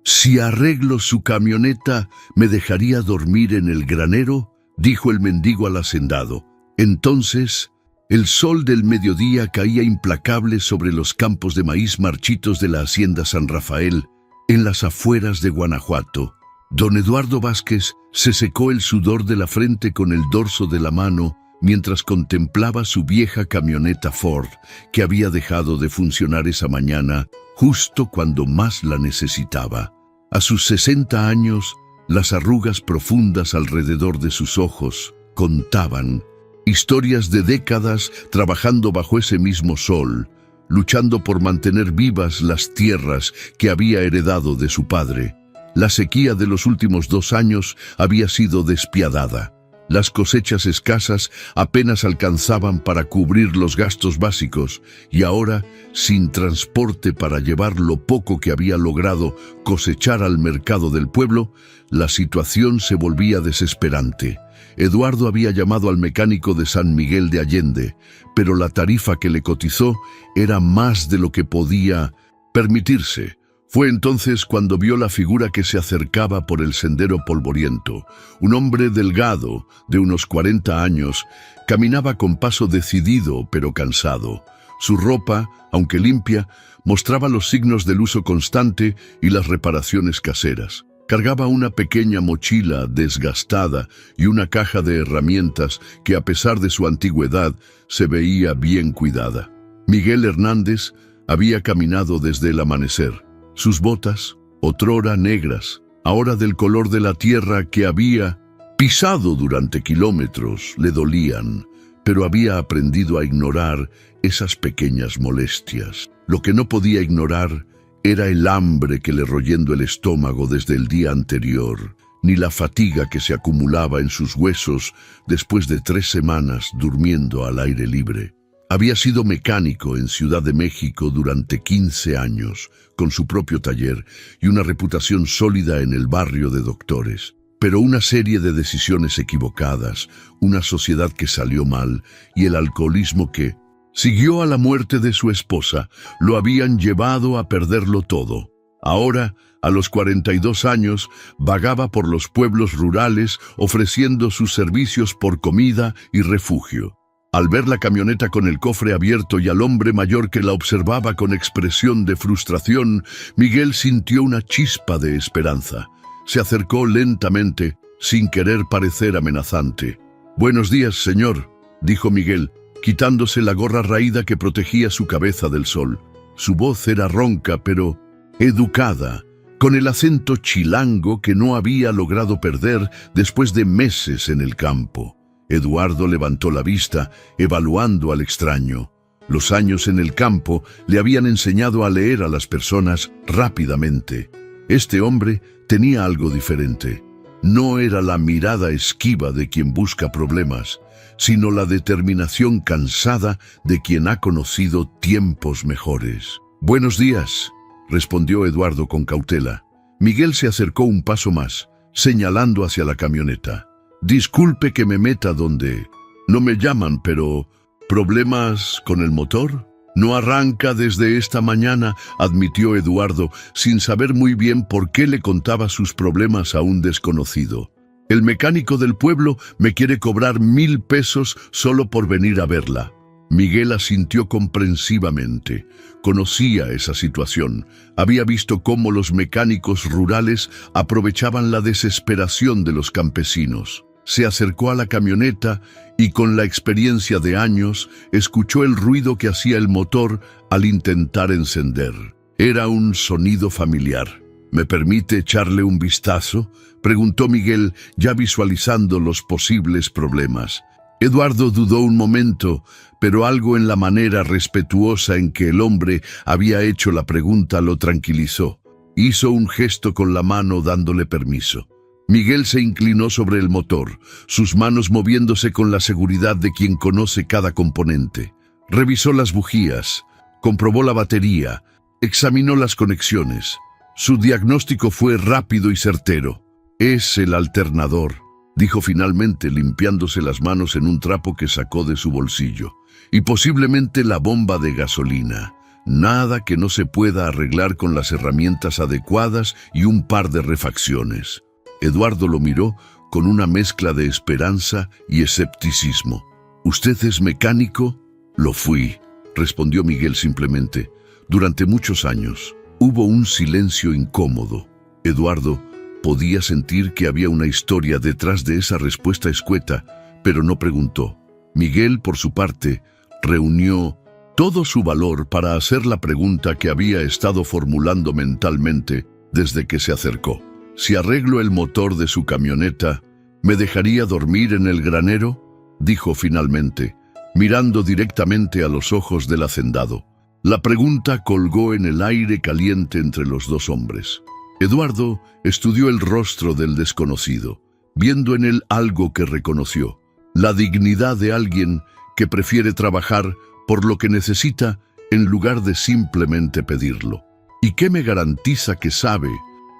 «Si arreglo su camioneta, ¿me dejaría dormir en el granero?», dijo el mendigo al hacendado. Entonces, el sol del mediodía caía implacable sobre los campos de maíz marchitos de la hacienda San Rafael, en las afueras de Guanajuato. Don Eduardo Vázquez se secó el sudor de la frente con el dorso de la mano mientras contemplaba su vieja camioneta Ford, que había dejado de funcionar esa mañana, justo cuando más la necesitaba. A sus 60 años, las arrugas profundas alrededor de sus ojos contaban historias de décadas trabajando bajo ese mismo sol, luchando por mantener vivas las tierras que había heredado de su padre. La sequía de los últimos 2 años había sido despiadada. Las cosechas escasas apenas alcanzaban para cubrir los gastos básicos y ahora, sin transporte para llevar lo poco que había logrado cosechar al mercado del pueblo, la situación se volvía desesperante. Eduardo había llamado al mecánico de San Miguel de Allende, pero la tarifa que le cotizó era más de lo que podía permitirse. Fue entonces cuando vio la figura que se acercaba por el sendero polvoriento. Un hombre delgado, de unos 40 años, caminaba con paso decidido pero cansado. Su ropa, aunque limpia, mostraba los signos del uso constante y las reparaciones caseras. Cargaba una pequeña mochila desgastada y una caja de herramientas que, a pesar de su antigüedad, se veía bien cuidada. Miguel Hernández había caminado desde el amanecer. Sus botas, otrora negras, ahora del color de la tierra que había pisado durante kilómetros, le dolían, pero había aprendido a ignorar esas pequeñas molestias. Lo que no podía ignorar era el hambre que le royendo el estómago desde el día anterior, ni la fatiga que se acumulaba en sus huesos después de 3 semanas durmiendo al aire libre. Había sido mecánico en Ciudad de México durante 15 años, con su propio taller y una reputación sólida en el barrio de doctores. Pero una serie de decisiones equivocadas, una sociedad que salió mal y el alcoholismo que siguió a la muerte de su esposa lo habían llevado a perderlo todo. Ahora, a los 42 años, vagaba por los pueblos rurales ofreciendo sus servicios por comida y refugio. Al ver la camioneta con el cofre abierto y al hombre mayor que la observaba con expresión de frustración, Miguel sintió una chispa de esperanza. Se acercó lentamente, sin querer parecer amenazante. «Buenos días, señor», dijo Miguel, quitándose la gorra raída que protegía su cabeza del sol. Su voz era ronca, pero educada, con el acento chilango que no había logrado perder después de meses en el campo. Eduardo levantó la vista, evaluando al extraño. Los años en el campo le habían enseñado a leer a las personas rápidamente. Este hombre tenía algo diferente. No era la mirada esquiva de quien busca problemas, sino la determinación cansada de quien ha conocido tiempos mejores. «Buenos días», respondió Eduardo con cautela. Miguel se acercó un paso más, señalando hacia la camioneta. «Disculpe que me meta donde no me llaman, pero ¿problemas con el motor? No arranca desde esta mañana», admitió Eduardo, sin saber muy bien por qué le contaba sus problemas a un desconocido. «El mecánico del pueblo me quiere cobrar 1,000 pesos solo por venir a verla». Miguel asintió comprensivamente. Conocía esa situación. Había visto cómo los mecánicos rurales aprovechaban la desesperación de los campesinos. Se acercó a la camioneta y, con la experiencia de años, escuchó el ruido que hacía el motor al intentar encender. Era un sonido familiar. «¿Me permite echarle un vistazo?», preguntó Miguel, ya visualizando los posibles problemas. Eduardo dudó un momento, pero algo en la manera respetuosa en que el hombre había hecho la pregunta lo tranquilizó. Hizo un gesto con la mano dándole permiso. Miguel se inclinó sobre el motor, sus manos moviéndose con la seguridad de quien conoce cada componente. Revisó las bujías, comprobó la batería, examinó las conexiones. Su diagnóstico fue rápido y certero. «Es el alternador», dijo finalmente, limpiándose las manos en un trapo que sacó de su bolsillo. «Y posiblemente la bomba de gasolina. Nada que no se pueda arreglar con las herramientas adecuadas y un par de refacciones. Eduardo lo miró con una mezcla de esperanza y escepticismo. ¿Usted es mecánico? Lo fui, respondió Miguel simplemente. Durante muchos años. Hubo un silencio incómodo. Eduardo podía sentir que había una historia detrás de esa respuesta escueta, pero no preguntó. Miguel, por su parte, reunió todo su valor para hacer la pregunta que había estado formulando mentalmente desde que se acercó. Si arreglo el motor de su camioneta, ¿me dejaría dormir en el granero?, dijo finalmente, mirando directamente a los ojos del hacendado. La pregunta colgó en el aire caliente entre los dos hombres. Eduardo estudió el rostro del desconocido, viendo en él algo que reconoció: la dignidad de alguien que prefiere trabajar por lo que necesita en lugar de simplemente pedirlo. ¿Y qué me garantiza que sabe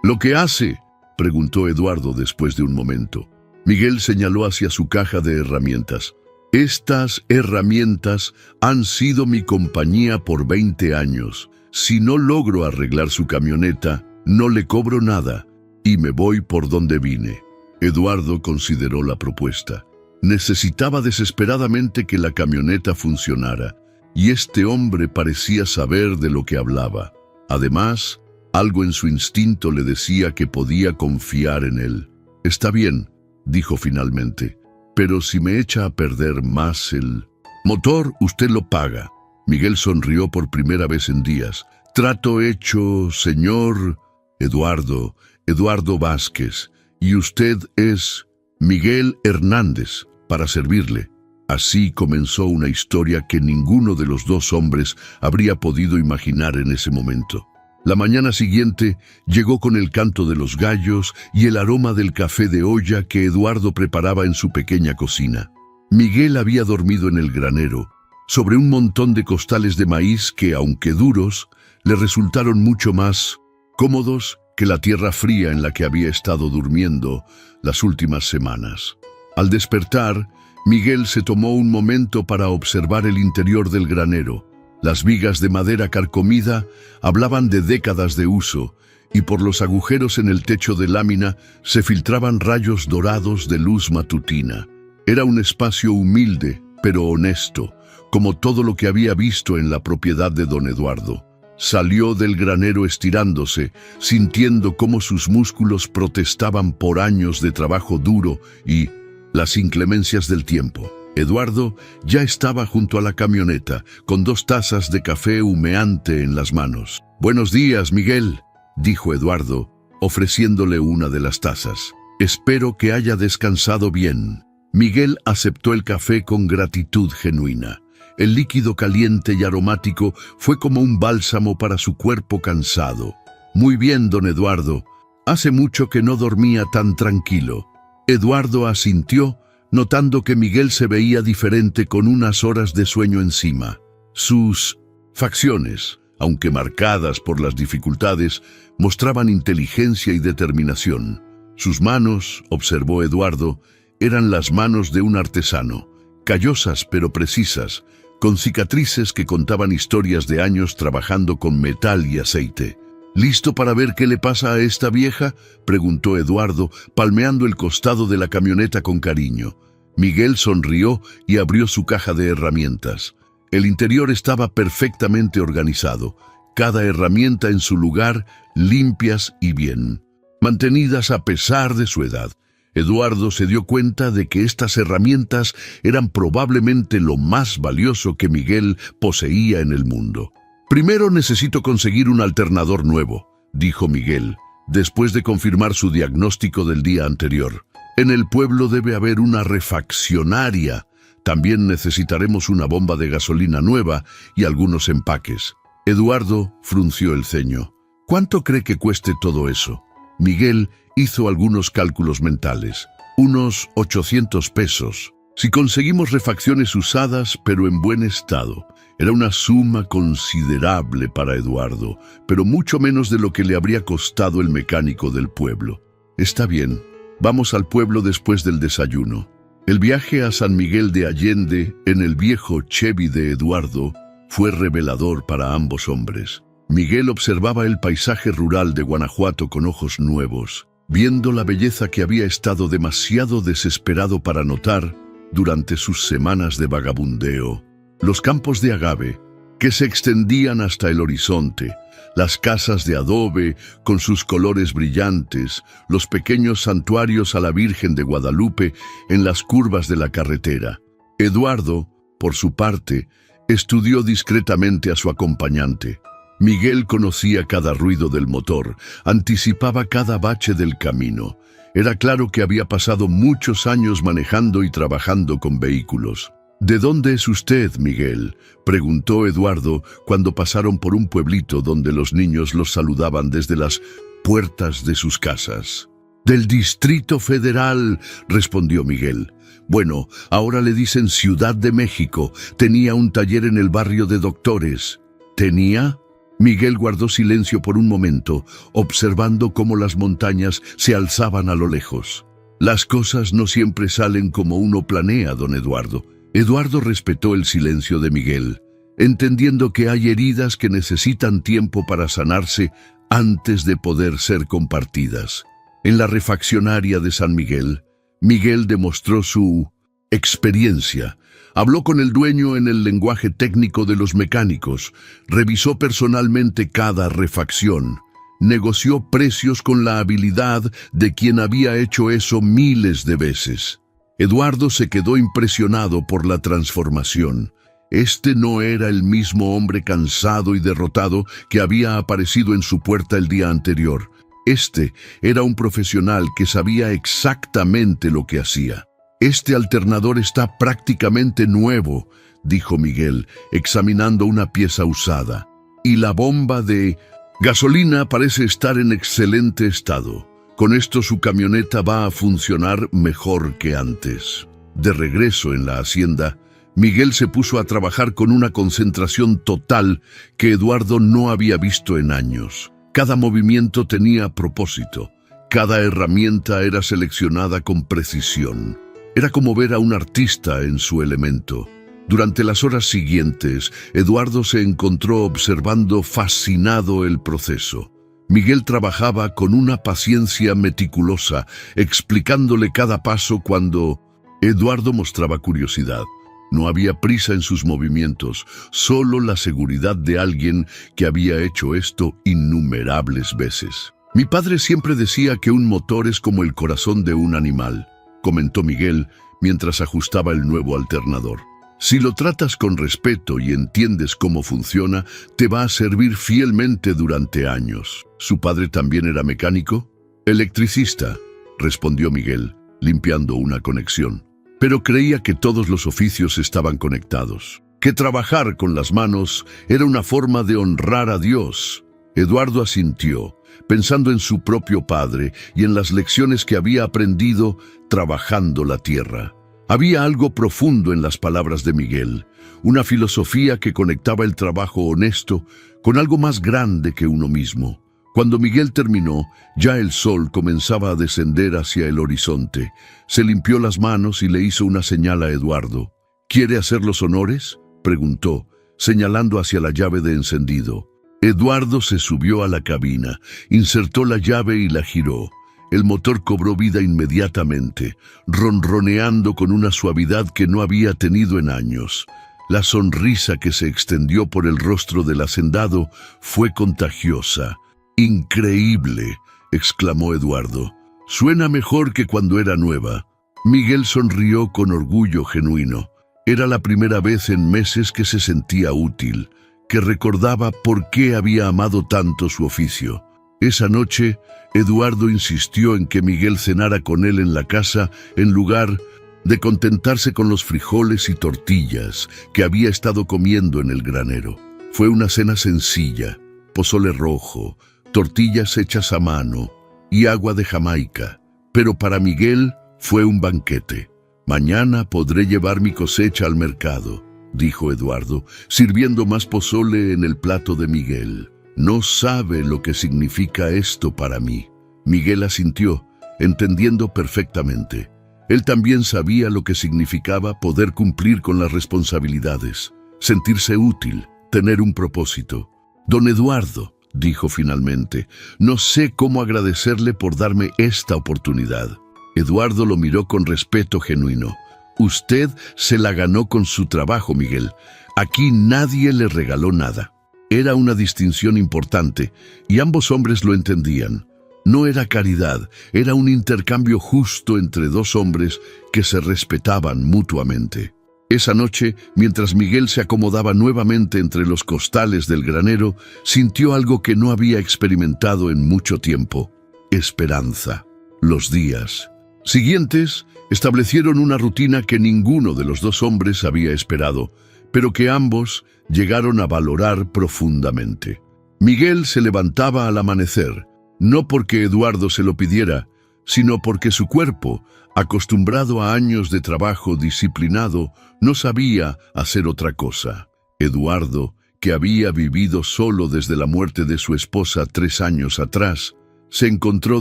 lo que hace?, preguntó Eduardo después de un momento. Miguel señaló hacia su caja de herramientas. Estas herramientas han sido mi compañía por 20 años. Si no logro arreglar su camioneta, no le cobro nada y me voy por donde vine. Eduardo consideró la propuesta. Necesitaba desesperadamente que la camioneta funcionara, y este hombre parecía saber de lo que hablaba. Además, algo en su instinto le decía que podía confiar en él. Está bien, dijo finalmente, pero si me echa a perder más el motor, usted lo paga. Miguel sonrió por primera vez en días. Trato hecho, señor Eduardo Vázquez, y usted es Miguel Hernández, para servirle. Así comenzó una historia que ninguno de los dos hombres habría podido imaginar en ese momento. La mañana siguiente llegó con el canto de los gallos y el aroma del café de olla que Eduardo preparaba en su pequeña cocina. Miguel había dormido en el granero, sobre un montón de costales de maíz que, aunque duros, le resultaron mucho más cómodos que la tierra fría en la que había estado durmiendo las últimas semanas. Al despertar, Miguel se tomó un momento para observar el interior del granero. Las vigas de madera carcomida hablaban de décadas de uso, y por los agujeros en el techo de lámina se filtraban rayos dorados de luz matutina. Era un espacio humilde, pero honesto, como todo lo que había visto en la propiedad de don Eduardo. Salió del granero estirándose, sintiendo cómo sus músculos protestaban por años de trabajo duro y las inclemencias del tiempo. Eduardo ya estaba junto a la camioneta, con 2 tazas de café humeante en las manos. «Buenos días, Miguel», dijo Eduardo, ofreciéndole una de las tazas. «Espero que haya descansado bien». Miguel aceptó el café con gratitud genuina. El líquido caliente y aromático fue como un bálsamo para su cuerpo cansado. «Muy bien, don Eduardo. Hace mucho que no dormía tan tranquilo». Eduardo asintió, notando que Miguel se veía diferente con unas horas de sueño encima. Sus facciones, aunque marcadas por las dificultades, mostraban inteligencia y determinación. Sus manos, observó Eduardo, eran las manos de un artesano, callosas pero precisas, con cicatrices que contaban historias de años trabajando con metal y aceite. «¿Listo para ver qué le pasa a esta vieja?», preguntó Eduardo, palmeando el costado de la camioneta con cariño. Miguel sonrió y abrió su caja de herramientas. El interior estaba perfectamente organizado, cada herramienta en su lugar, limpias y bien mantenidas a pesar de su edad. Eduardo se dio cuenta de que estas herramientas eran probablemente lo más valioso que Miguel poseía en el mundo. «Primero necesito conseguir un alternador nuevo», dijo Miguel, después de confirmar su diagnóstico del día anterior. «En el pueblo debe haber una refaccionaria. También necesitaremos una bomba de gasolina nueva y algunos empaques». Eduardo frunció el ceño. «¿Cuánto cree que cueste todo eso?». Miguel hizo algunos cálculos mentales. «Unos 800 pesos. Si conseguimos refacciones usadas, pero en buen estado». Era una suma considerable para Eduardo, pero mucho menos de lo que le habría costado el mecánico del pueblo. «Está bien, vamos al pueblo después del desayuno». El viaje a San Miguel de Allende, en el viejo Chevy de Eduardo, fue revelador para ambos hombres. Miguel observaba el paisaje rural de Guanajuato con ojos nuevos, viendo la belleza que había estado demasiado desesperado para notar durante sus semanas de vagabundeo. Los campos de agave, que se extendían hasta el horizonte, las casas de adobe con sus colores brillantes, los pequeños santuarios a la Virgen de Guadalupe en las curvas de la carretera. Eduardo, por su parte, estudió discretamente a su acompañante. Miguel conocía cada ruido del motor, anticipaba cada bache del camino. Era claro que había pasado muchos años manejando y trabajando con vehículos. «¿De dónde es usted, Miguel?», preguntó Eduardo cuando pasaron por un pueblito donde los niños los saludaban desde las puertas de sus casas. «Del Distrito Federal», respondió Miguel. «Bueno, ahora le dicen Ciudad de México. Tenía un taller en el barrio de Doctores». «¿Tenía?». Miguel guardó silencio por un momento, observando cómo las montañas se alzaban a lo lejos. «Las cosas no siempre salen como uno planea, don Eduardo». Eduardo respetó el silencio de Miguel, entendiendo que hay heridas que necesitan tiempo para sanarse antes de poder ser compartidas. En la refaccionaria de San Miguel, Miguel demostró su experiencia. Habló con el dueño en el lenguaje técnico de los mecánicos, revisó personalmente cada refacción, negoció precios con la habilidad de quien había hecho eso miles de veces. Eduardo se quedó impresionado por la transformación. Este no era el mismo hombre cansado y derrotado que había aparecido en su puerta el día anterior. Este era un profesional que sabía exactamente lo que hacía. «Este alternador está prácticamente nuevo», dijo Miguel, examinando una pieza usada. «Y la bomba de gasolina parece estar en excelente estado. Con esto su camioneta va a funcionar mejor que antes». De regreso en la hacienda, Miguel se puso a trabajar con una concentración total que Eduardo no había visto en años. Cada movimiento tenía propósito, cada herramienta era seleccionada con precisión. Era como ver a un artista en su elemento. Durante las horas siguientes, Eduardo se encontró observando fascinado el proceso. Miguel trabajaba con una paciencia meticulosa, explicándole cada paso cuando Eduardo mostraba curiosidad. No había prisa en sus movimientos, solo la seguridad de alguien que había hecho esto innumerables veces. «Mi padre siempre decía que un motor es como el corazón de un animal», comentó Miguel mientras ajustaba el nuevo alternador. «Si lo tratas con respeto y entiendes cómo funciona, te va a servir fielmente durante años». «¿Su padre también era mecánico?» «Electricista», respondió Miguel, limpiando una conexión. «Pero creía que todos los oficios estaban conectados, que trabajar con las manos era una forma de honrar a Dios». Eduardo asintió, pensando en su propio padre y en las lecciones que había aprendido trabajando la tierra. Había algo profundo en las palabras de Miguel, una filosofía que conectaba el trabajo honesto con algo más grande que uno mismo. Cuando Miguel terminó, ya el sol comenzaba a descender hacia el horizonte. Se limpió las manos y le hizo una señal a Eduardo. «¿Quiere hacer los honores?», preguntó, señalando hacia la llave de encendido. Eduardo se subió a la cabina, insertó la llave y la giró. El motor cobró vida inmediatamente, ronroneando con una suavidad que no había tenido en años. La sonrisa que se extendió por el rostro del hacendado fue contagiosa. «Increíble», exclamó Eduardo. «Suena mejor que cuando era nueva». Miguel sonrió con orgullo genuino. Era la primera vez en meses que se sentía útil, que recordaba por qué había amado tanto su oficio. Esa noche, Eduardo insistió en que Miguel cenara con él en la casa en lugar de contentarse con los frijoles y tortillas que había estado comiendo en el granero. Fue una cena sencilla: pozole rojo, tortillas hechas a mano y agua de Jamaica. Pero para Miguel fue un banquete. «Mañana podré llevar mi cosecha al mercado», dijo Eduardo, sirviendo más pozole en el plato de Miguel. «No sabe lo que significa esto para mí». Miguel asintió, entendiendo perfectamente. Él también sabía lo que significaba poder cumplir con las responsabilidades, sentirse útil. tener un propósito. Don Eduardo, dijo finalmente, no sé cómo agradecerle por darme esta oportunidad. Eduardo lo miró con respeto genuino. Usted se la ganó con su trabajo, Miguel. Aquí nadie le regaló nada. Era una distinción importante, y ambos hombres lo entendían. No era caridad, era un intercambio justo entre dos hombres que se respetaban mutuamente. Esa noche, mientras Miguel se acomodaba nuevamente entre los costales del granero, sintió algo que no había experimentado en mucho tiempo: esperanza. Los días siguientes establecieron una rutina que ninguno de los dos hombres había esperado, pero que ambos llegaron a valorar profundamente. Miguel se levantaba al amanecer, no porque Eduardo se lo pidiera, sino porque su cuerpo, acostumbrado a años de trabajo disciplinado, no sabía hacer otra cosa. Eduardo, que había vivido solo desde la muerte de su esposa 3 años atrás, se encontró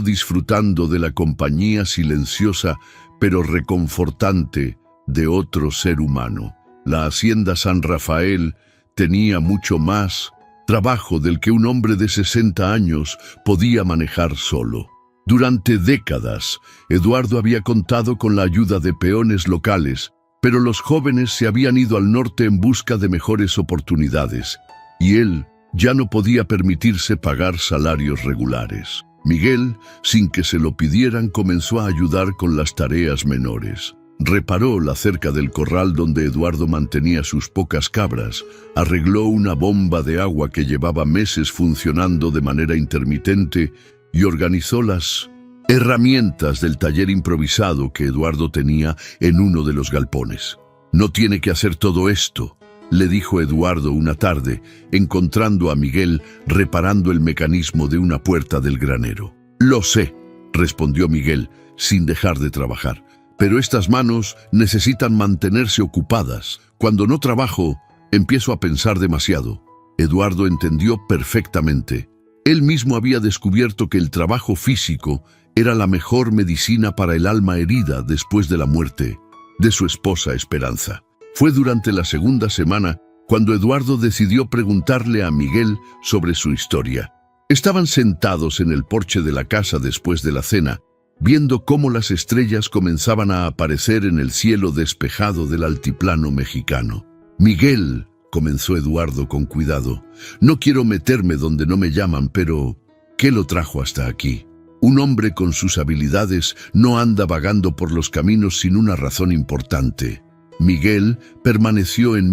disfrutando de la compañía silenciosa pero reconfortante de otro ser humano. La hacienda San Rafael tenía mucho más trabajo del que un hombre de 60 años podía manejar solo. Durante décadas, Eduardo había contado con la ayuda de peones locales, pero los jóvenes se habían ido al norte en busca de mejores oportunidades, y él ya no podía permitirse pagar salarios regulares. Miguel, sin que se lo pidieran, comenzó a ayudar con las tareas menores. Reparó la cerca del corral donde Eduardo mantenía sus pocas cabras, arregló una bomba de agua que llevaba meses funcionando de manera intermitente y organizó las herramientas del taller improvisado que Eduardo tenía en uno de los galpones. «No tiene que hacer todo esto», le dijo Eduardo una tarde, encontrando a Miguel reparando el mecanismo de una puerta del granero. «Lo sé», respondió Miguel, sin dejar de trabajar. «Pero estas manos necesitan mantenerse ocupadas. Cuando no trabajo, empiezo a pensar demasiado». Eduardo entendió perfectamente. Él mismo había descubierto que el trabajo físico era la mejor medicina para el alma herida después de la muerte de su esposa Esperanza. Fue durante la segunda semana cuando Eduardo decidió preguntarle a Miguel sobre su historia. Estaban sentados en el porche de la casa después de la cena, viendo cómo las estrellas comenzaban a aparecer en el cielo despejado del altiplano mexicano. «Miguel», comenzó Eduardo con cuidado, «no quiero meterme donde no me llaman, pero ¿qué lo trajo hasta aquí? Un hombre con sus habilidades no anda vagando por los caminos sin una razón importante». Miguel permaneció en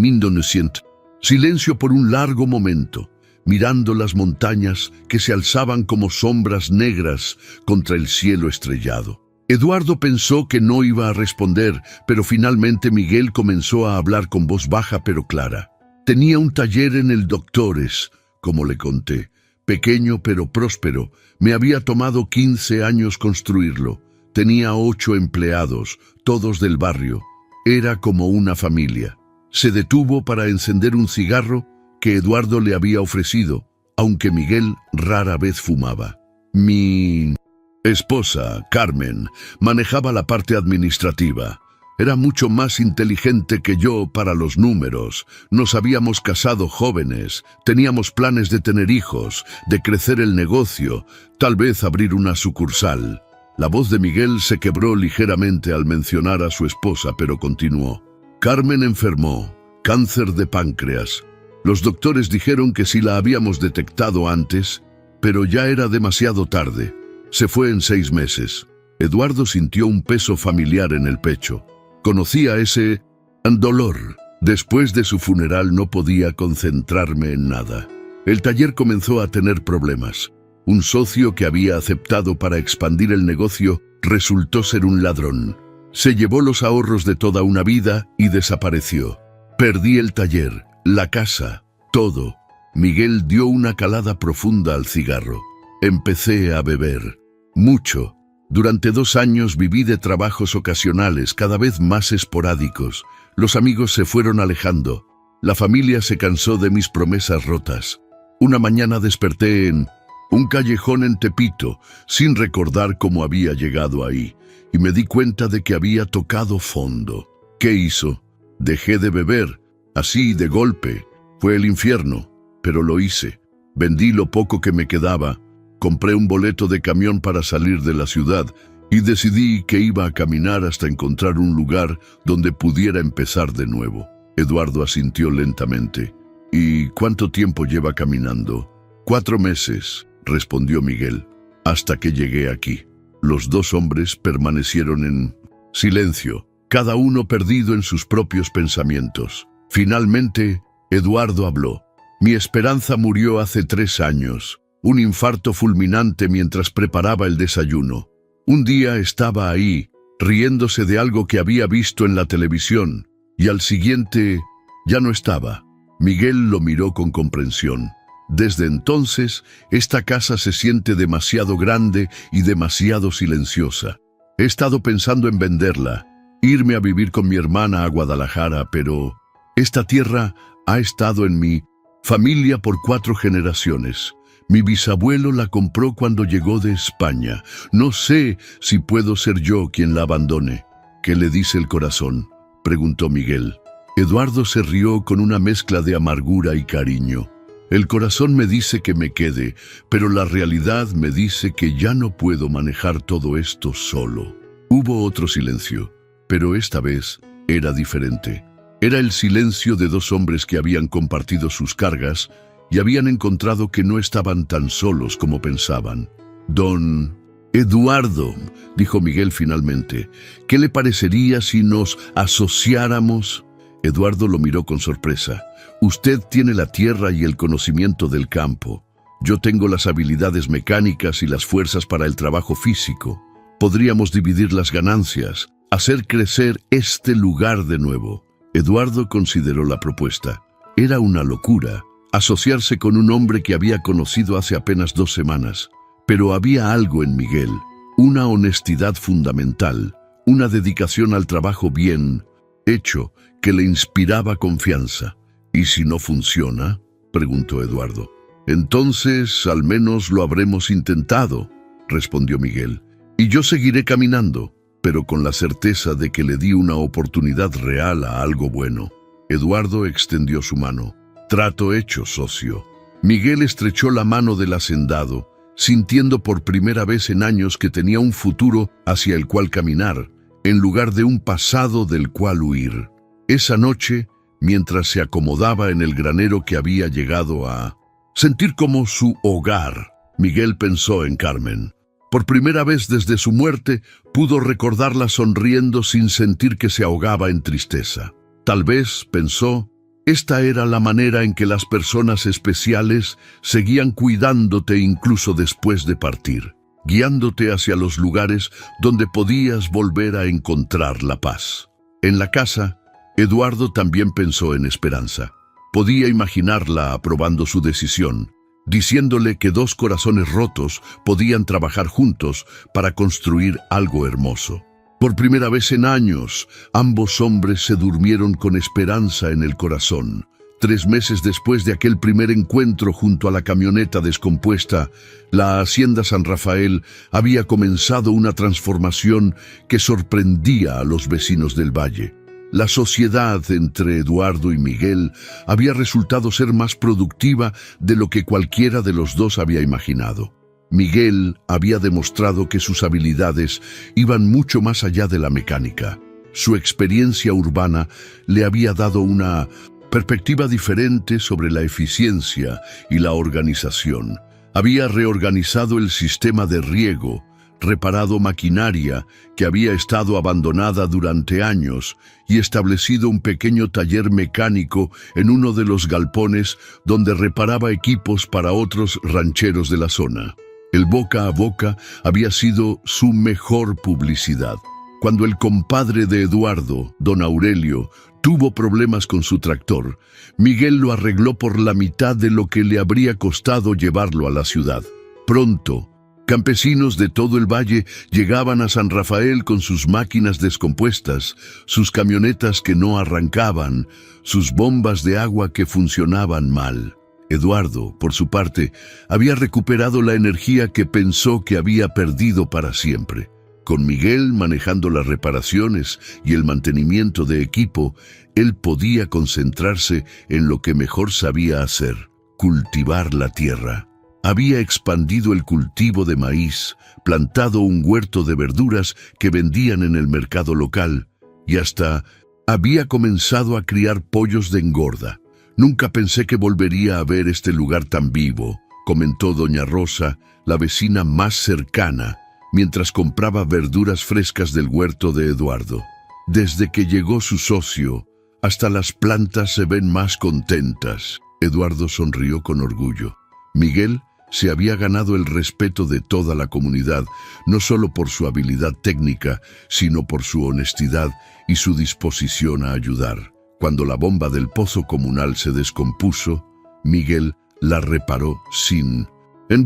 silencio por un largo momento, mirando las montañas que se alzaban como sombras negras contra el cielo estrellado. Eduardo pensó que no iba a responder, pero finalmente Miguel comenzó a hablar con voz baja pero clara. «Tenía un taller en el Doctores, como le conté, pequeño pero próspero. Me había tomado 15 años construirlo. Tenía 8 empleados, todos del barrio. Era como una familia». Se detuvo para encender un cigarro que Eduardo le había ofrecido, aunque Miguel rara vez fumaba. «Mi esposa, Carmen, manejaba la parte administrativa. Era mucho más inteligente que yo para los números. Nos habíamos casado jóvenes, teníamos planes de tener hijos, de crecer el negocio, tal vez abrir una sucursal». La voz de Miguel se quebró ligeramente al mencionar a su esposa, pero continuó. «Carmen enfermó, cáncer de páncreas. Los doctores dijeron que si la habíamos detectado antes, pero ya era demasiado tarde. Se fue en 6 meses. Eduardo sintió un peso familiar en el pecho. Conocía ese dolor. Después de su funeral no podía concentrarme en nada. El taller comenzó a tener problemas. Un socio que había aceptado para expandir el negocio resultó ser un ladrón. Se llevó los ahorros de toda una vida y desapareció. Perdí el taller, la casa, todo». Miguel dio una calada profunda al cigarro. «Empecé a beber. Mucho. Durante 2 años viví de trabajos ocasionales, cada vez más esporádicos. Los amigos se fueron alejando. La familia se cansó de mis promesas rotas. Una mañana desperté en un callejón en Tepito, sin recordar cómo había llegado ahí, y me di cuenta de que había tocado fondo. ¿Qué hizo? Dejé de beber, así de golpe. Fue el infierno, pero lo hice. Vendí lo poco que me quedaba, compré un boleto de camión para salir de la ciudad y decidí que iba a caminar hasta encontrar un lugar donde pudiera empezar de nuevo. Eduardo asintió lentamente. ¿Y cuánto tiempo lleva caminando? 4 meses, respondió Miguel, hasta que llegué aquí. Los dos hombres permanecieron en silencio, cada uno perdido en sus propios pensamientos. Finalmente, Eduardo habló. Mi esperanza murió hace 3 años, un infarto fulminante mientras preparaba el desayuno. Un día estaba ahí, riéndose de algo que había visto en la televisión, y al siguiente ya no estaba. Miguel lo miró con comprensión. Desde entonces, esta casa se siente demasiado grande y demasiado silenciosa. He estado pensando en venderla, irme a vivir con mi hermana a Guadalajara, pero esta tierra ha estado en mi familia por 4 generaciones. Mi bisabuelo la compró cuando llegó de España. No sé si puedo ser yo quien la abandone. ¿Qué le dice el corazón?, preguntó Miguel. Eduardo se rió con una mezcla de amargura y cariño. El corazón me dice que me quede, pero la realidad me dice que ya no puedo manejar todo esto solo. Hubo otro silencio, pero esta vez era diferente. Era el silencio de 2 hombres que habían compartido sus cargas y habían encontrado que no estaban tan solos como pensaban. Don Eduardo, dijo Miguel finalmente, ¿qué le parecería si nos asociáramos? Eduardo lo miró con sorpresa. Usted tiene la tierra y el conocimiento del campo. Yo tengo las habilidades mecánicas y las fuerzas para el trabajo físico. Podríamos dividir las ganancias, hacer crecer este lugar de nuevo. Eduardo consideró la propuesta. Era una locura asociarse con un hombre que había conocido hace apenas 2 semanas. Pero había algo en Miguel, una honestidad fundamental, una dedicación al trabajo bien hecho que le inspiraba confianza. ¿Y si no funciona?, preguntó Eduardo. Entonces, al menos lo habremos intentado, respondió Miguel. Y yo seguiré caminando, pero con la certeza de que le di una oportunidad real a algo bueno. Eduardo extendió su mano. Trato hecho, socio. Miguel estrechó la mano del hacendado, sintiendo por primera vez en años que tenía un futuro hacia el cual caminar, en lugar de un pasado del cual huir. Esa noche, mientras se acomodaba en el granero que había llegado a sentir como su hogar, Miguel pensó en Carmen. Por primera vez desde su muerte, pudo recordarla sonriendo sin sentir que se ahogaba en tristeza. Tal vez, pensó, esta era la manera en que las personas especiales seguían cuidándote incluso después de partir, guiándote hacia los lugares donde podías volver a encontrar la paz. En la casa, Eduardo también pensó en Esperanza. Podía imaginarla aprobando su decisión, diciéndole que 2 corazones rotos podían trabajar juntos para construir algo hermoso. Por primera vez en años, ambos hombres se durmieron con esperanza en el corazón. 3 meses después de aquel primer encuentro junto a la camioneta descompuesta, la Hacienda San Rafael había comenzado una transformación que sorprendía a los vecinos del valle. La sociedad entre Eduardo y Miguel había resultado ser más productiva de lo que cualquiera de los dos había imaginado. Miguel había demostrado que sus habilidades iban mucho más allá de la mecánica. Su experiencia urbana le había dado una perspectiva diferente sobre la eficiencia y la organización. Había reorganizado el sistema de riego, reparado maquinaria que había estado abandonada durante años y establecido un pequeño taller mecánico en uno de los galpones donde reparaba equipos para otros rancheros de la zona. El boca a boca había sido su mejor publicidad. Cuando el compadre de Eduardo, don Aurelio, tuvo problemas con su tractor, Miguel lo arregló por la mitad de lo que le habría costado llevarlo a la ciudad. Pronto, campesinos de todo el valle llegaban a San Rafael con sus máquinas descompuestas, sus camionetas que no arrancaban, sus bombas de agua que funcionaban mal. Eduardo, por su parte, había recuperado la energía que pensó que había perdido para siempre. Con Miguel manejando las reparaciones y el mantenimiento de equipo, él podía concentrarse en lo que mejor sabía hacer: cultivar la tierra. Había expandido el cultivo de maíz, plantado un huerto de verduras que vendían en el mercado local, y hasta había comenzado a criar pollos de engorda. «Nunca pensé que volvería a ver este lugar tan vivo», comentó doña Rosa, la vecina más cercana, mientras compraba verduras frescas del huerto de Eduardo. «Desde que llegó su socio, hasta las plantas se ven más contentas». Eduardo sonrió con orgullo. Miguel se había ganado el respeto de toda la comunidad, no solo por su habilidad técnica, sino por su honestidad y su disposición a ayudar. Cuando la bomba del pozo comunal se descompuso, Miguel la reparó sin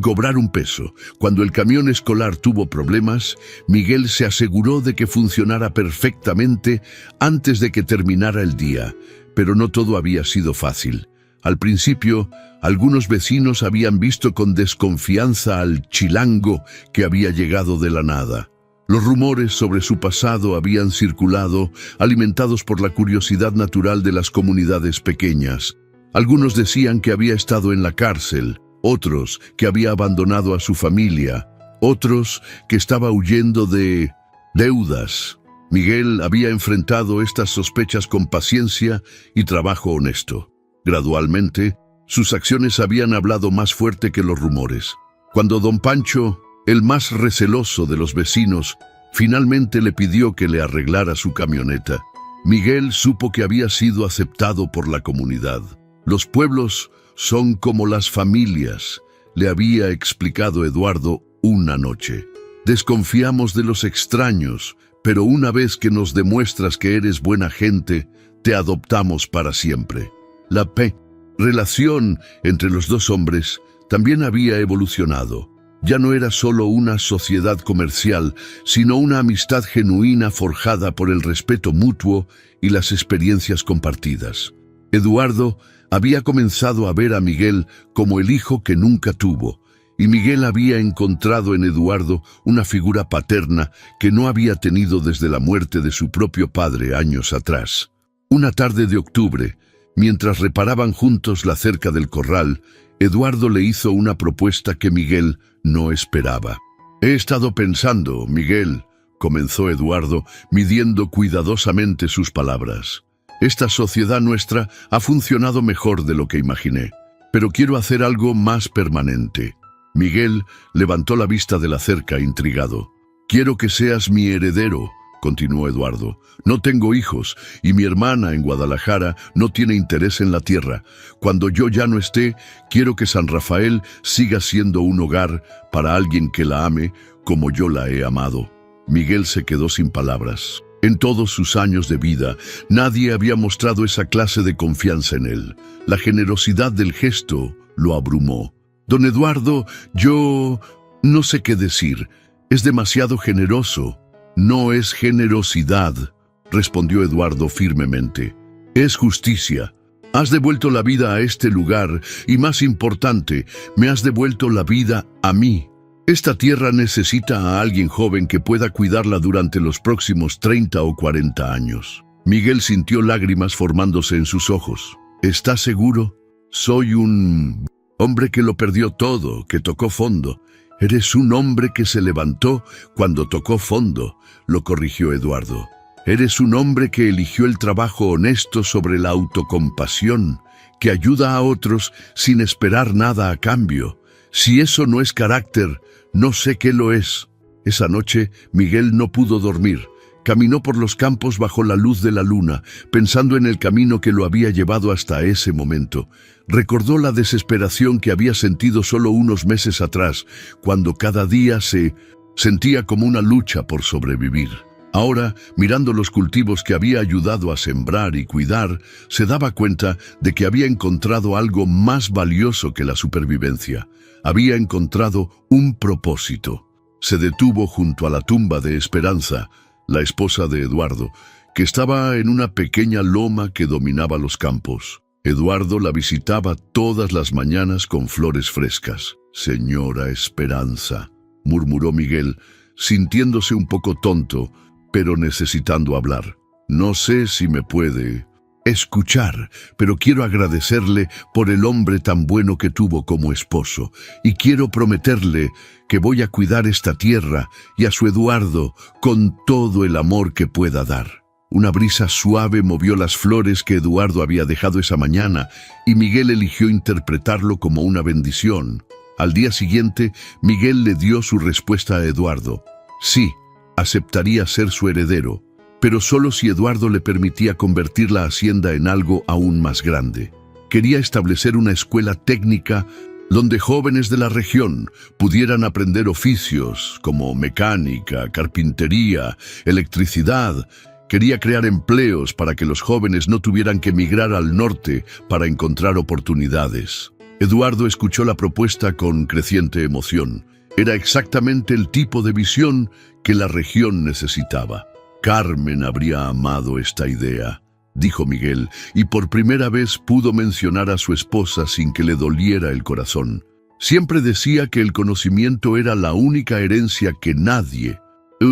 cobrar un peso. Cuando el camión escolar tuvo problemas, Miguel se aseguró de que funcionara perfectamente antes de que terminara el día. Pero no todo había sido fácil. Al principio, algunos vecinos habían visto con desconfianza al chilango que había llegado de la nada. Los rumores sobre su pasado habían circulado, alimentados por la curiosidad natural de las comunidades pequeñas. Algunos decían que había estado en la cárcel, otros que había abandonado a su familia, otros que estaba huyendo de deudas. Miguel había enfrentado estas sospechas con paciencia y trabajo honesto. Gradualmente, sus acciones habían hablado más fuerte que los rumores. Cuando don Pancho, el más receloso de los vecinos, finalmente le pidió que le arreglara su camioneta, Miguel supo que había sido aceptado por la comunidad. «Los pueblos son como las familias», le había explicado Eduardo una noche. «Desconfiamos de los extraños, pero una vez que nos demuestras que eres buena gente, te adoptamos para siempre». La relación entre los dos hombres también había evolucionado. Ya no era solo una sociedad comercial, sino una amistad genuina forjada por el respeto mutuo y las experiencias compartidas. Eduardo había comenzado a ver a Miguel como el hijo que nunca tuvo, y Miguel había encontrado en Eduardo una figura paterna que no había tenido desde la muerte de su propio padre años atrás. Una tarde de octubre, mientras reparaban juntos la cerca del corral, Eduardo le hizo una propuesta que Miguel no esperaba. «He estado pensando, Miguel», comenzó Eduardo, midiendo cuidadosamente sus palabras. «Esta sociedad nuestra ha funcionado mejor de lo que imaginé, pero quiero hacer algo más permanente». Miguel levantó la vista de la cerca, intrigado. «Quiero que seas mi heredero», continuó Eduardo. «No tengo hijos y mi hermana en Guadalajara no tiene interés en la tierra. Cuando yo ya no esté, quiero que San Rafael siga siendo un hogar para alguien que la ame como yo la he amado». Miguel se quedó sin palabras. En todos sus años de vida, nadie había mostrado esa clase de confianza en él. La generosidad del gesto lo abrumó. «Don Eduardo, yo no sé qué decir. Es demasiado generoso». «No es generosidad», respondió Eduardo firmemente. «Es justicia. Has devuelto la vida a este lugar y, más importante, me has devuelto la vida a mí. Esta tierra necesita a alguien joven que pueda cuidarla durante los próximos 30 o 40 años». Miguel sintió lágrimas formándose en sus ojos. «¿Estás seguro? Soy un hombre que lo perdió todo, que tocó fondo». «Eres un hombre que se levantó cuando tocó fondo», lo corrigió Eduardo. «Eres un hombre que eligió el trabajo honesto sobre la autocompasión, que ayuda a otros sin esperar nada a cambio. Si eso no es carácter, no sé qué lo es». Esa noche, Miguel no pudo dormir. Caminó por los campos bajo la luz de la luna, pensando en el camino que lo había llevado hasta ese momento. Recordó la desesperación que había sentido solo unos meses atrás, cuando cada día se sentía como una lucha por sobrevivir. Ahora, mirando los cultivos que había ayudado a sembrar y cuidar, se daba cuenta de que había encontrado algo más valioso que la supervivencia. Había encontrado un propósito. Se detuvo junto a la tumba de Esperanza, la esposa de Eduardo, que estaba en una pequeña loma que dominaba los campos. Eduardo la visitaba todas las mañanas con flores frescas. «Señora Esperanza», murmuró Miguel, sintiéndose un poco tonto, pero necesitando hablar. No sé si me puede escuchar, pero quiero agradecerle por el hombre tan bueno que tuvo como esposo, y quiero prometerle que voy a cuidar esta tierra y a su Eduardo con todo el amor que pueda dar. Una brisa suave movió las flores que Eduardo había dejado esa mañana, y Miguel eligió interpretarlo como una bendición. Al día siguiente, Miguel le dio su respuesta a Eduardo. Sí, aceptaría ser su heredero, pero solo si Eduardo le permitía convertir la hacienda en algo aún más grande. Quería establecer una escuela técnica donde jóvenes de la región pudieran aprender oficios como mecánica, carpintería, electricidad. Quería crear empleos para que los jóvenes no tuvieran que emigrar al norte para encontrar oportunidades. Eduardo escuchó la propuesta con creciente emoción. Era exactamente el tipo de visión que la región necesitaba. Carmen habría amado esta idea, dijo Miguel, y por primera vez pudo mencionar a su esposa sin que le doliera el corazón. Siempre decía que el conocimiento era la única herencia que nadie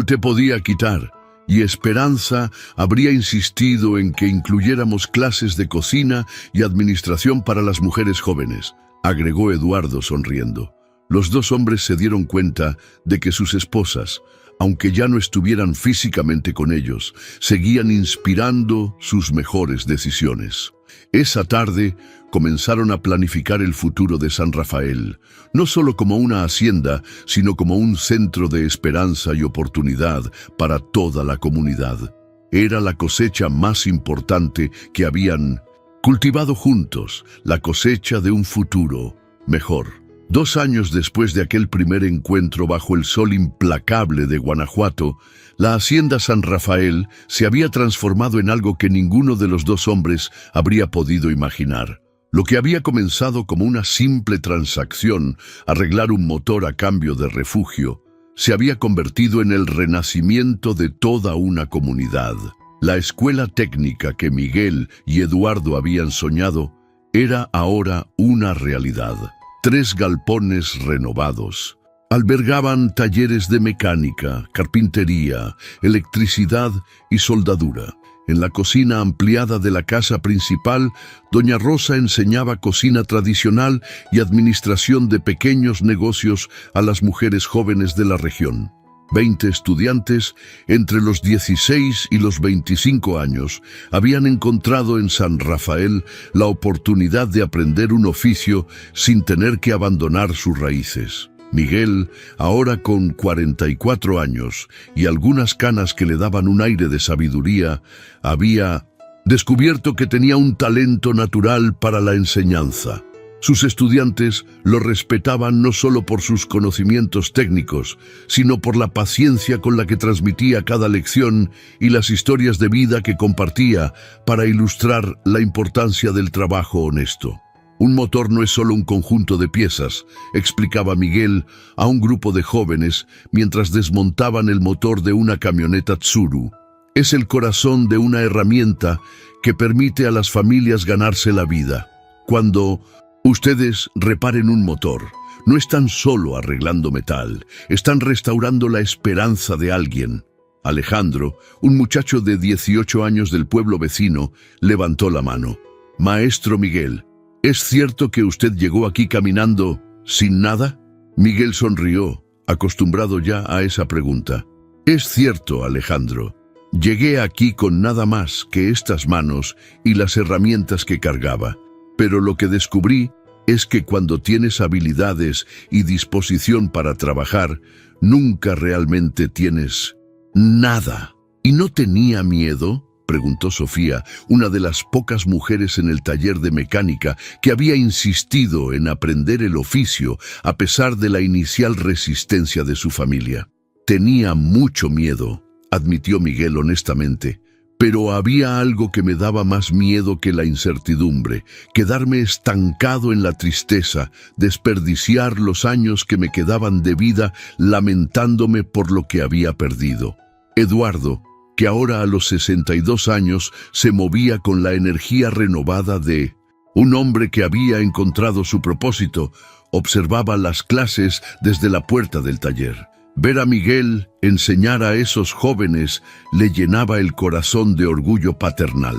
te podía quitar, y Esperanza habría insistido en que incluyéramos clases de cocina y administración para las mujeres jóvenes, agregó Eduardo sonriendo. Los dos hombres se dieron cuenta de que sus esposas, aunque ya no estuvieran físicamente con ellos, seguían inspirando sus mejores decisiones. Esa tarde comenzaron a planificar el futuro de San Rafael, no solo como una hacienda, sino como un centro de esperanza y oportunidad para toda la comunidad. Era la cosecha más importante que habían cultivado juntos, la cosecha de un futuro mejor. 2 años después de aquel primer encuentro bajo el sol implacable de Guanajuato, la hacienda San Rafael se había transformado en algo que ninguno de los dos hombres habría podido imaginar. Lo que había comenzado como una simple transacción, arreglar un motor a cambio de refugio, se había convertido en el renacimiento de toda una comunidad. La escuela técnica que Miguel y Eduardo habían soñado era ahora una realidad. 3 galpones renovados albergaban talleres de mecánica, carpintería, electricidad y soldadura. En la cocina ampliada de la casa principal, doña Rosa enseñaba cocina tradicional y administración de pequeños negocios a las mujeres jóvenes de la región. 20 estudiantes, entre los 16 y los 25 años, habían encontrado en San Rafael la oportunidad de aprender un oficio sin tener que abandonar sus raíces. Miguel, ahora con 44 años y algunas canas que le daban un aire de sabiduría, había descubierto que tenía un talento natural para la enseñanza. Sus estudiantes lo respetaban no solo por sus conocimientos técnicos, sino por la paciencia con la que transmitía cada lección y las historias de vida que compartía para ilustrar la importancia del trabajo honesto. Un motor no es solo un conjunto de piezas, explicaba Miguel a un grupo de jóvenes mientras desmontaban el motor de una camioneta Tsuru. Es el corazón de una herramienta que permite a las familias ganarse la vida. Cuando ustedes reparen un motor, no están solo arreglando metal, están restaurando la esperanza de alguien. Alejandro, un muchacho de 18 años del pueblo vecino, levantó la mano. Maestro Miguel, ¿es cierto que usted llegó aquí caminando sin nada? Miguel sonrió, acostumbrado ya a esa pregunta. Es cierto, Alejandro. Llegué aquí con nada más que estas manos y las herramientas que cargaba. Pero lo que descubrí es que cuando tienes habilidades y disposición para trabajar, nunca realmente tienes nada. ¿Y no tenía miedo?, preguntó Sofía, una de las pocas mujeres en el taller de mecánica que había insistido en aprender el oficio a pesar de la inicial resistencia de su familia. Tenía mucho miedo, admitió Miguel honestamente. Pero había algo que me daba más miedo que la incertidumbre, quedarme estancado en la tristeza, desperdiciar los años que me quedaban de vida lamentándome por lo que había perdido. Eduardo, que ahora a los 62 años se movía con la energía renovada de un hombre que había encontrado su propósito, observaba las clases desde la puerta del taller. Ver a Miguel enseñar a esos jóvenes le llenaba el corazón de orgullo paternal.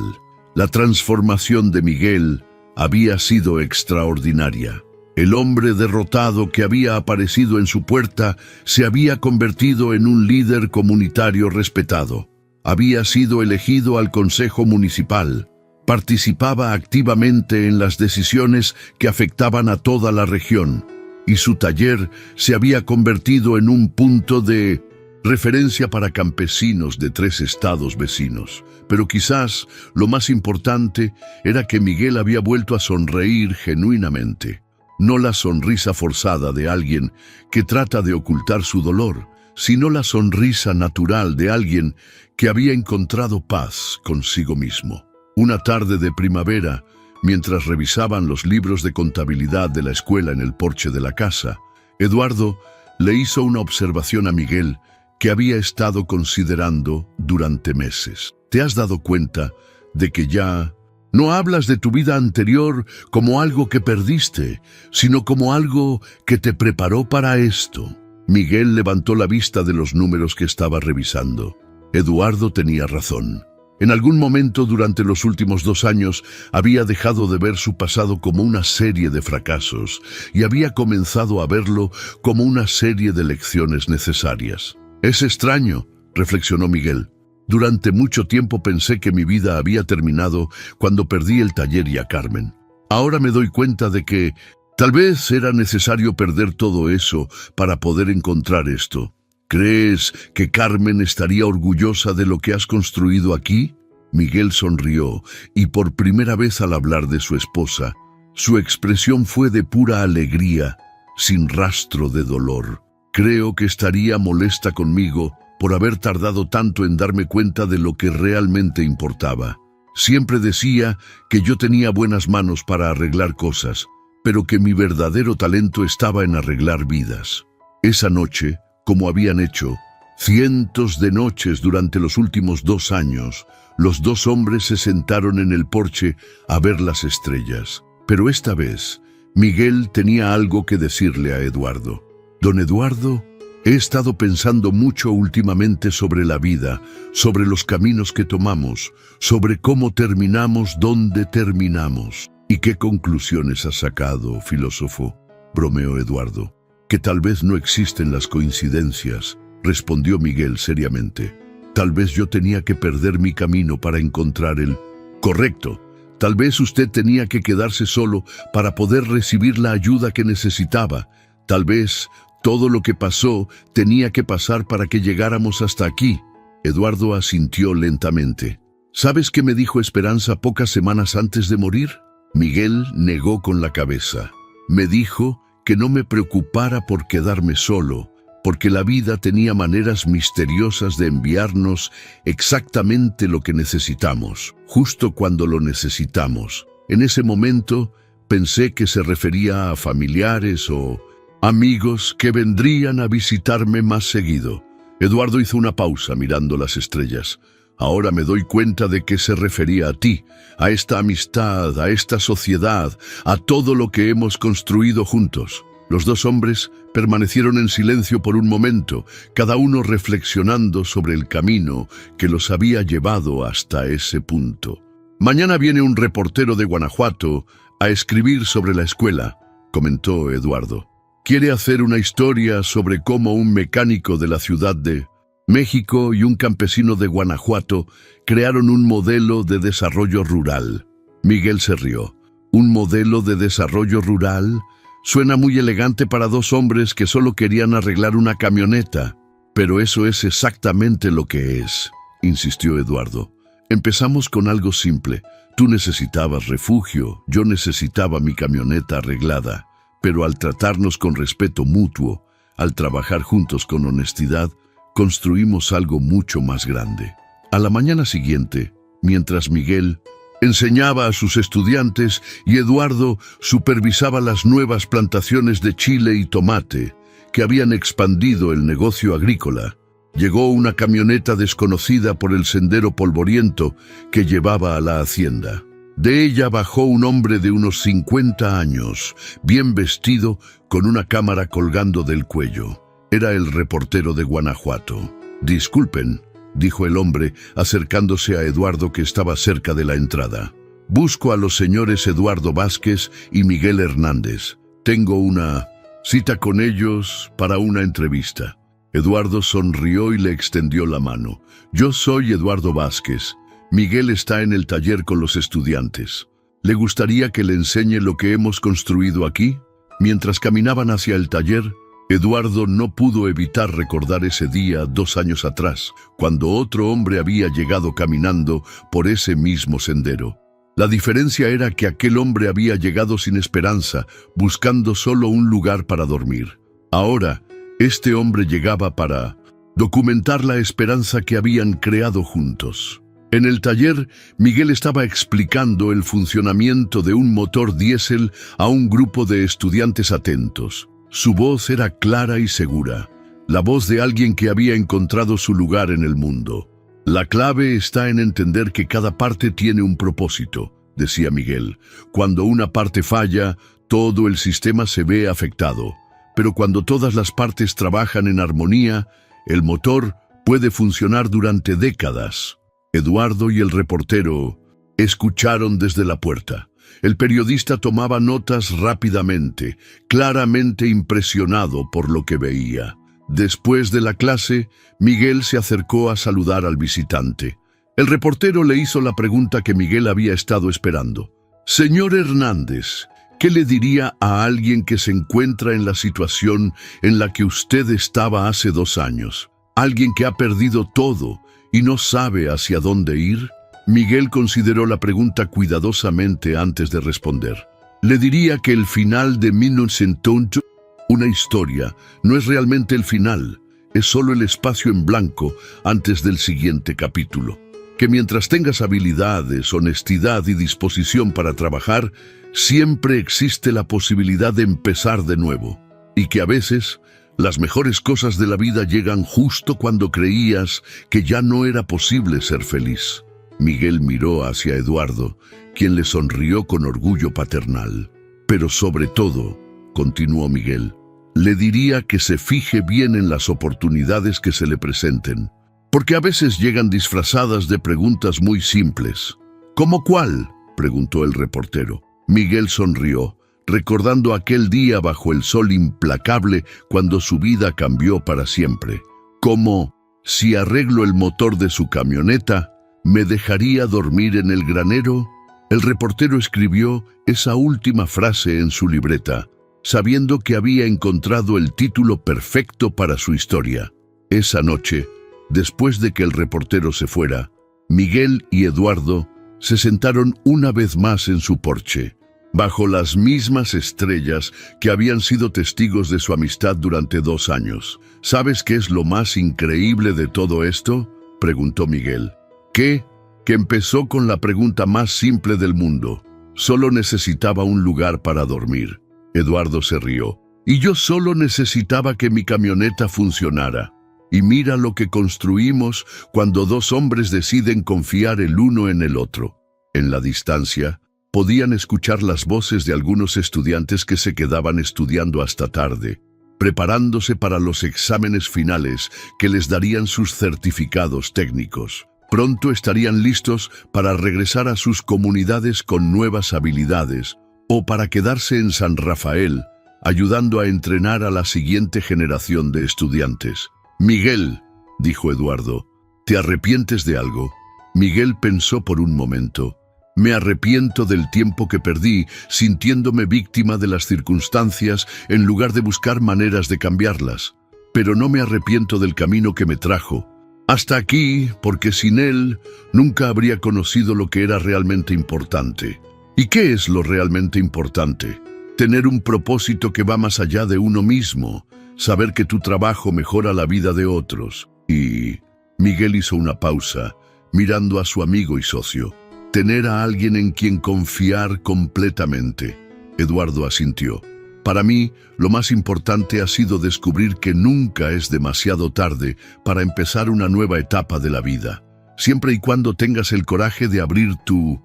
La transformación de Miguel había sido extraordinaria. El hombre derrotado que había aparecido en su puerta se había convertido en un líder comunitario respetado. Había sido elegido al Consejo Municipal. Participaba activamente en las decisiones que afectaban a toda la región, y su taller se había convertido en un punto de referencia para campesinos de 3 estados vecinos. Pero quizás lo más importante era que Miguel había vuelto a sonreír genuinamente. No la sonrisa forzada de alguien que trata de ocultar su dolor, sino la sonrisa natural de alguien que había encontrado paz consigo mismo. Una tarde de primavera, mientras revisaban los libros de contabilidad de la escuela en el porche de la casa, Eduardo le hizo una observación a Miguel que había estado considerando durante meses. ¿Te has dado cuenta de que ya no hablas de tu vida anterior como algo que perdiste, sino como algo que te preparó para esto? Miguel levantó la vista de los números que estaba revisando. Eduardo tenía razón. En algún momento durante los últimos 2 años había dejado de ver su pasado como una serie de fracasos y había comenzado a verlo como una serie de lecciones necesarias. Es extraño, reflexionó Miguel. Durante mucho tiempo pensé que mi vida había terminado cuando perdí el taller y a Carmen. Ahora me doy cuenta de que tal vez era necesario perder todo eso para poder encontrar esto. ¿Crees que Carmen estaría orgullosa de lo que has construido aquí? Miguel sonrió, y por primera vez al hablar de su esposa, su expresión fue de pura alegría, sin rastro de dolor. Creo que estaría molesta conmigo por haber tardado tanto en darme cuenta de lo que realmente importaba. Siempre decía que yo tenía buenas manos para arreglar cosas, pero que mi verdadero talento estaba en arreglar vidas. Esa noche, como habían hecho cientos de noches durante los últimos 2 años, los 2 hombres se sentaron en el porche a ver las estrellas. Pero esta vez, Miguel tenía algo que decirle a Eduardo. Don Eduardo, he estado pensando mucho últimamente sobre la vida, sobre los caminos que tomamos, sobre cómo terminamos donde terminamos. ¿Y qué conclusiones has sacado, filósofo?, bromeó Eduardo. Que tal vez no existen las coincidencias, respondió Miguel seriamente. Tal vez yo tenía que perder mi camino para encontrar el correcto. Tal vez usted tenía que quedarse solo para poder recibir la ayuda que necesitaba. Tal vez todo lo que pasó tenía que pasar para que llegáramos hasta aquí. Eduardo asintió lentamente. ¿Sabes qué me dijo Esperanza pocas semanas antes de morir? Miguel negó con la cabeza. Me dijo que no me preocupara por quedarme solo, porque la vida tenía maneras misteriosas de enviarnos exactamente lo que necesitamos, justo cuando lo necesitamos. En ese momento pensé que se refería a familiares o amigos que vendrían a visitarme más seguido. Eduardo hizo una pausa mirando las estrellas. Ahora me doy cuenta de que se refería a ti, a esta amistad, a esta sociedad, a todo lo que hemos construido juntos. Los 2 hombres permanecieron en silencio por un momento, cada uno reflexionando sobre el camino que los había llevado hasta ese punto. Mañana viene un reportero de Guanajuato a escribir sobre la escuela, comentó Eduardo. Quiere hacer una historia sobre cómo un mecánico de la Ciudad de México y un campesino de Guanajuato crearon un modelo de desarrollo rural. Miguel se rió. ¿Un modelo de desarrollo rural? Suena muy elegante para 2 hombres que solo querían arreglar una camioneta. Pero eso es exactamente lo que es, insistió Eduardo. Empezamos con algo simple. Tú necesitabas refugio, yo necesitaba mi camioneta arreglada. Pero al tratarnos con respeto mutuo, al trabajar juntos con honestidad, construimos algo mucho más grande. A la mañana siguiente, mientras Miguel enseñaba a sus estudiantes y Eduardo supervisaba las nuevas plantaciones de chile y tomate que habían expandido el negocio agrícola, llegó una camioneta desconocida por el sendero polvoriento que llevaba a la hacienda. De ella bajó un hombre de unos 50 años, bien vestido, con una cámara colgando del cuello. Era el reportero de Guanajuato. «Disculpen», dijo el hombre, acercándose a Eduardo, que estaba cerca de la entrada. «Busco a los señores Eduardo Vázquez y Miguel Hernández. Tengo una cita con ellos para una entrevista». Eduardo sonrió y le extendió la mano. «Yo soy Eduardo Vázquez. Miguel está en el taller con los estudiantes. ¿Le gustaría que le enseñe lo que hemos construido aquí?» Mientras caminaban hacia el taller, Eduardo no pudo evitar recordar ese día 2 años atrás, cuando otro hombre había llegado caminando por ese mismo sendero. La diferencia era que aquel hombre había llegado sin esperanza, buscando solo un lugar para dormir. Ahora, este hombre llegaba para documentar la esperanza que habían creado juntos. En el taller, Miguel estaba explicando el funcionamiento de un motor diésel a un grupo de estudiantes atentos. Su voz era clara y segura, la voz de alguien que había encontrado su lugar en el mundo. «La clave está en entender que cada parte tiene un propósito», decía Miguel. «Cuando una parte falla, todo el sistema se ve afectado. Pero cuando todas las partes trabajan en armonía, el motor puede funcionar durante décadas». Eduardo y el reportero escucharon desde la puerta. El periodista tomaba notas rápidamente, claramente impresionado por lo que veía. Después de la clase, Miguel se acercó a saludar al visitante. El reportero le hizo la pregunta que Miguel había estado esperando. «Señor Hernández, ¿qué le diría a alguien que se encuentra en la situación en la que usted estaba hace 2 años? Alguien que ha perdido todo y no sabe hacia dónde ir». Miguel consideró la pregunta cuidadosamente antes de responder. «Le diría que el final de 1900, una historia, no es realmente el final, es solo el espacio en blanco antes del siguiente capítulo. Que mientras tengas habilidades, honestidad y disposición para trabajar, siempre existe la posibilidad de empezar de nuevo. Y que a veces las mejores cosas de la vida llegan justo cuando creías que ya no era posible ser feliz». Miguel miró hacia Eduardo, quien le sonrió con orgullo paternal. «Pero sobre todo», continuó Miguel, «le diría que se fije bien en las oportunidades que se le presenten, porque a veces llegan disfrazadas de preguntas muy simples». «¿Cómo cuál?», preguntó el reportero. Miguel sonrió, recordando aquel día bajo el sol implacable cuando su vida cambió para siempre. «Como si arreglo el motor de su camioneta, ¿me dejaría dormir en el granero?». El reportero escribió esa última frase en su libreta, sabiendo que había encontrado el título perfecto para su historia. Esa noche, después de que el reportero se fuera, Miguel y Eduardo se sentaron una vez más en su porche, bajo las mismas estrellas que habían sido testigos de su amistad durante 2 años. «¿Sabes qué es lo más increíble de todo esto?», preguntó Miguel. «¿Qué?». Que empezó con la pregunta más simple del mundo. Solo necesitaba un lugar para dormir. Eduardo se rió. «Y yo solo necesitaba que mi camioneta funcionara. Y mira lo que construimos cuando 2 hombres deciden confiar el uno en el otro». En la distancia, podían escuchar las voces de algunos estudiantes que se quedaban estudiando hasta tarde, preparándose para los exámenes finales que les darían sus certificados técnicos. Pronto estarían listos para regresar a sus comunidades con nuevas habilidades o para quedarse en San Rafael, ayudando a entrenar a la siguiente generación de estudiantes. «Miguel», dijo Eduardo, «¿te arrepientes de algo?». Miguel pensó por un momento. «Me arrepiento del tiempo que perdí sintiéndome víctima de las circunstancias en lugar de buscar maneras de cambiarlas. Pero no me arrepiento del camino que me trajo hasta aquí, porque sin él nunca habría conocido lo que era realmente importante». ¿Y qué es lo realmente importante? Tener un propósito que va más allá de uno mismo, saber que tu trabajo mejora la vida de otros. Y Miguel hizo una pausa, mirando a su amigo y socio. Tener a alguien en quien confiar completamente. Eduardo asintió. «Para mí, lo más importante ha sido descubrir que nunca es demasiado tarde para empezar una nueva etapa de la vida, siempre y cuando tengas el coraje de abrir tu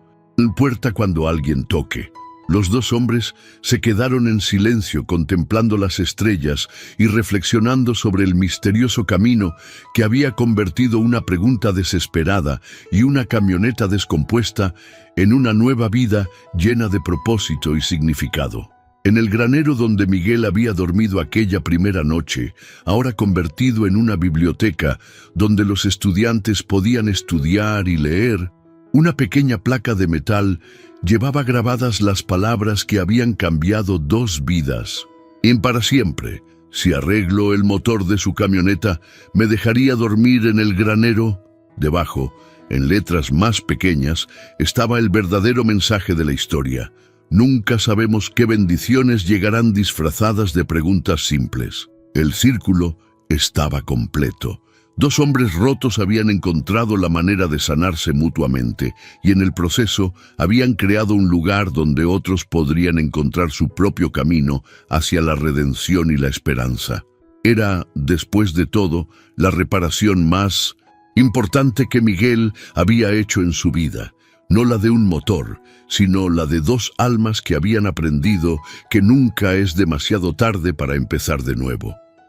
puerta cuando alguien toque». Los dos hombres se quedaron en silencio contemplando las estrellas y reflexionando sobre el misterioso camino que había convertido una pregunta desesperada y una camioneta descompuesta en una nueva vida llena de propósito y significado. En el granero donde Miguel había dormido aquella primera noche, ahora convertido en una biblioteca donde los estudiantes podían estudiar y leer, una pequeña placa de metal llevaba grabadas las palabras que habían cambiado dos vidas. En para siempre, si arreglo el motor de su camioneta, me dejaría dormir en el granero. Debajo, en letras más pequeñas, estaba el verdadero mensaje de la historia. Nunca sabemos qué bendiciones llegarán disfrazadas de preguntas simples. El círculo estaba completo. Dos hombres rotos habían encontrado la manera de sanarse mutuamente y en el proceso habían creado un lugar donde otros podrían encontrar su propio camino hacia la redención y la esperanza. Era, después de todo, la reparación más importante que Miguel había hecho en su vida. No la de un motor, sino la de dos almas que habían aprendido que nunca es demasiado tarde para empezar de nuevo.